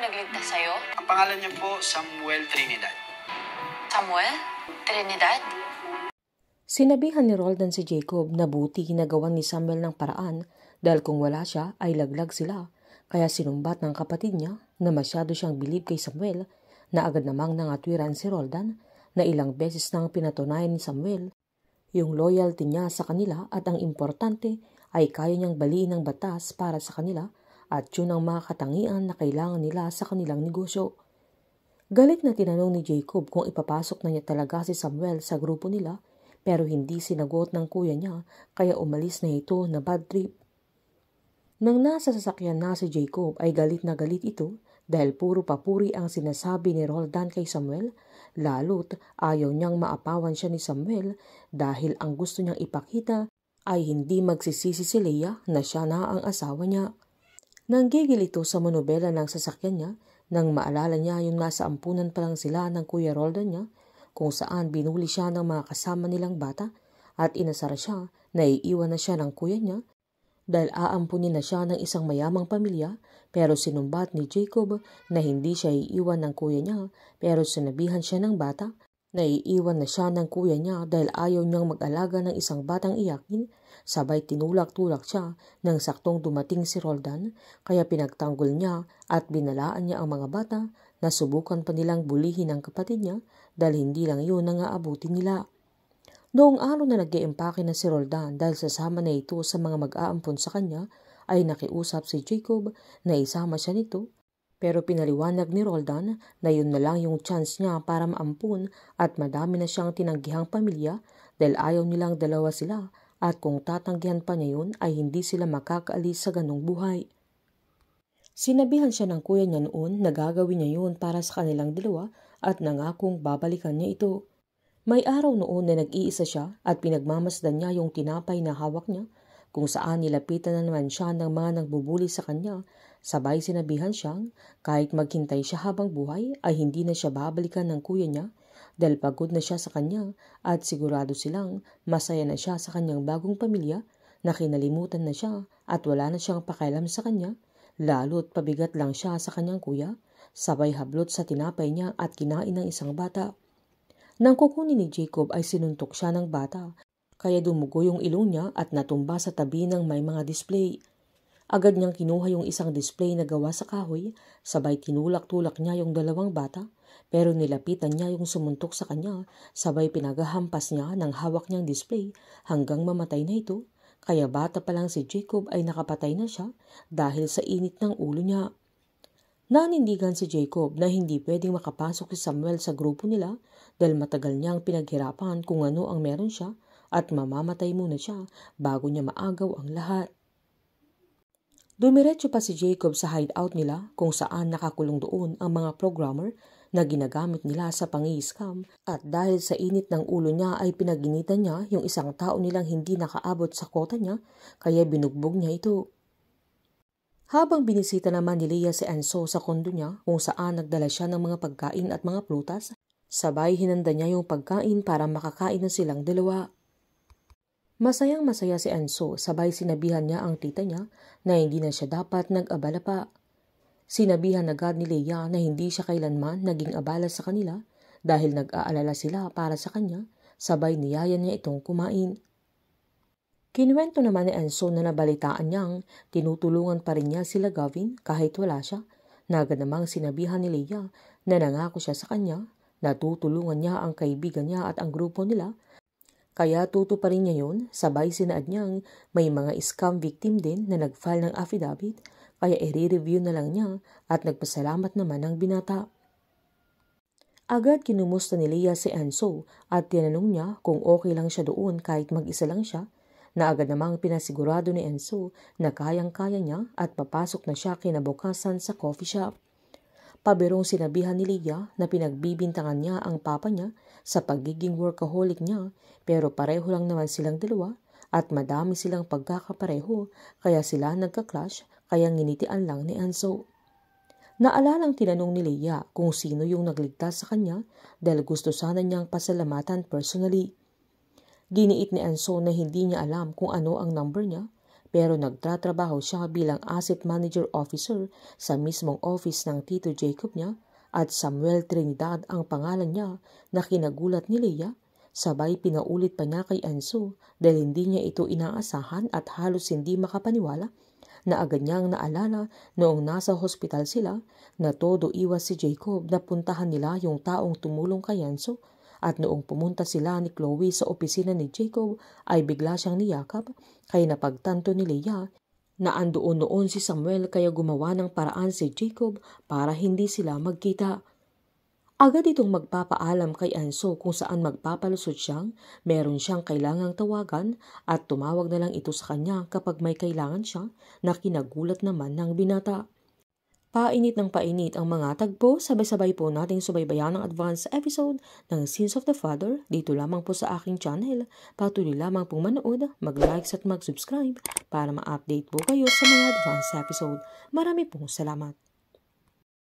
nagligtas sa'yo? Ang pangalan niya po, Samuel Trinidad. Samuel? Trinidad? Sinabihan ni Roldan si Jacob na buti ginagawan ni Samuel ng paraan dahil kung wala siya ay laglag sila. Kaya sinumbat ng kapatid niya na masyado siyang bilib kay Samuel na agad namang nangatwiran si Roldan na ilang beses nang pinatunayan ni Samuel yung loyalty niya sa kanila at ang importante ay kaya niyang baliin ng batas para sa kanila at yun ang mga katangian na kailangan nila sa kanilang negosyo. Galit na tinanong ni Jacob kung ipapasok na niya talaga si Samuel sa grupo nila pero hindi sinagot ng kuya niya kaya umalis na ito na bad trip. Nang nasa sasakyan na si Jacob ay galit na galit ito dahil puro papuri ang sinasabi ni Roldan kay Samuel, lalo't ayaw niyang maapawan siya ni Samuel dahil ang gusto niyang ipakita ay hindi magsisisi si Leia na siya na ang asawa niya. Nanggigil ito sa monobela ng sasakyan niya nang maalala niya yung nasa ampunan pa lang sila ng Kuya Roldan niya kung saan binuli siya ng mga kasama nilang bata at inasar siya na iiwan na siya ng kuya niya dahil aampunin na siya ng isang mayamang pamilya pero sinumbat ni Jacob na hindi siya iiwan ng kuya niya pero sinabihan siya ng bata na iiwan na siya ng kuya niya dahil ayaw niyang mag-alaga ng isang batang iyakin. Sabay tinulak-tulak siya nang saktong dumating si Roldan kaya pinagtanggol niya at binalaan niya ang mga bata na subukan pa nilang bulihin ang kapatid niya dahil hindi lang yun ang aabutin nila. Noong araw na nag-iimpake na si Roldan dahil sasama na ito sa mga mag-aampon sa kanya ay nakiusap si Jacob na isama siya nito pero pinaliwanag ni Roldan na yun na lang yung chance niya para maampun at madami na siyang tinanggihang pamilya dahil ayaw nilang dalawa sila at kung tatanggihan pa niya yun ay hindi sila makakaalis sa ganong buhay. Sinabihan siya ng kuya niya noon na gagawin niya yun para sa kanilang dalawa at nangakong babalikan niya ito. May araw noon na nag-iisa siya at pinagmamasdan niya yung tinapay na hawak niya kung saan nilapitan na naman siya ng mga nagbubuli sa kanya. Sabay sinabihan siyang kahit maghintay siya habang buhay ay hindi na siya babalikan ng kuya niya dahil pagod na siya sa kanya at sigurado silang masaya na siya sa kanyang bagong pamilya na kinalimutan na siya at wala na siyang pakialam sa kanya lalo't pabigat lang siya sa kanyang kuya. Sabay hablot sa tinapay niya at kinain ng isang bata. Nang kukunin ni Jacob ay sinuntok siya ng bata, kaya dumugo yung ilong niya at natumba sa tabi ng may mga display. Agad niyang kinuha yung isang display na gawa sa kahoy, sabay tinulak-tulak niya yung dalawang bata, pero nilapitan niya yung sumuntok sa kanya, sabay pinagahampas niya ng hawak niyang display hanggang mamatay na ito, kaya bata pa lang si Jacob ay nakapatay na siya dahil sa init ng ulo niya. Nanindigan si Jacob na hindi pwedeng makapasok si Samuel sa grupo nila dahil matagal niyang pinaghirapan kung ano ang meron siya at mamamatay muna siya bago niya maagaw ang lahat. Dumiretso pa si Jacob sa hideout nila kung saan nakakulong doon ang mga programmer na ginagamit nila sa pangi-scam at dahil sa init ng ulo niya ay pinaginitan niya yung isang tao nilang hindi nakaabot sa kota niya kaya binugbog niya ito. Habang binisita naman ni Leia si Enzo sa kondo niya kung saan nagdala siya ng mga pagkain at mga prutas, sabay hinanda niya yung pagkain para makakain na silang dalawa. Masayang masaya si Enzo sabay sinabihan niya ang tita niya na hindi na siya dapat nag-abala pa. Sinabihan agad ni Leia na hindi siya kailanman naging abala sa kanila dahil nag-aalala sila para sa kanya, sabay niyayan niya itong kumain. Kinuwento naman ni Enzo na nabalitaan niyang tinutulungan pa rin niya sila Gavin kahit wala siya. Agad namang sinabihan ni Leia na nangako siya sa kanya na tutulungan niya ang kaibigan niya at ang grupo nila. Kaya tuto pa rin niya yun, sabay sinaad niyang may mga scam victim din na nag-file ng affidavit kaya i-review na lang niya at nagpasalamat naman ng binata. Agad kinumusta ni Leia si Enzo at tinanong niya kung okay lang siya doon kahit mag-isa lang siya. Na agad namang pinasigurado ni Enzo na kayang-kaya niya at papasok na siya kinabukasan sa coffee shop. Pabirong sinabihan ni Leia na pinagbibintangan niya ang papa niya sa pagiging workaholic niya pero pareho lang naman silang dalawa at madami silang pagkakapareho kaya sila nagka-clash kaya nginitian lang ni Enzo. Naalalang tinanong ni Leia kung sino yung nagligtas sa kanya dahil gusto sana niyang pasalamatan personally. Giniit ni Enzo na hindi niya alam kung ano ang number niya pero nagtatrabaho siya bilang asset manager officer sa mismong office ng Tito Jacob niya at Samuel Trinidad ang pangalan niya na kinagulat ni Leia. Sabay pinaulit pa niya kay Enzo dahil hindi niya ito inaasahan at halos hindi makapaniwala na agad niyang naalala noong nasa hospital sila na todo iwas si Jacob na puntahan nila yung taong tumulong kay Enzo at noong pumunta sila ni Chloe sa opisina ni Jacob ay bigla siyang niyakap kaya napagtanto ni Leia na andoon noon si Samuel kaya gumawa ng paraan si Jacob para hindi sila magkita. Agad itong magpapaalam kay Enzo kung saan magpapalusot siyang meron siyang kailangang tawagan at tumawag na lang ito sa kanya kapag may kailangan siya na kinagulat naman ng binata. Painit ng painit ang mga tagpo, sabay-sabay po nating subaybayan ang advance episode ng Sins of the Father dito lamang po sa aking channel. Patuloy lamang pong manood, mag-likes at mag-subscribe para ma-update po kayo sa mga advance episode. Marami pong salamat.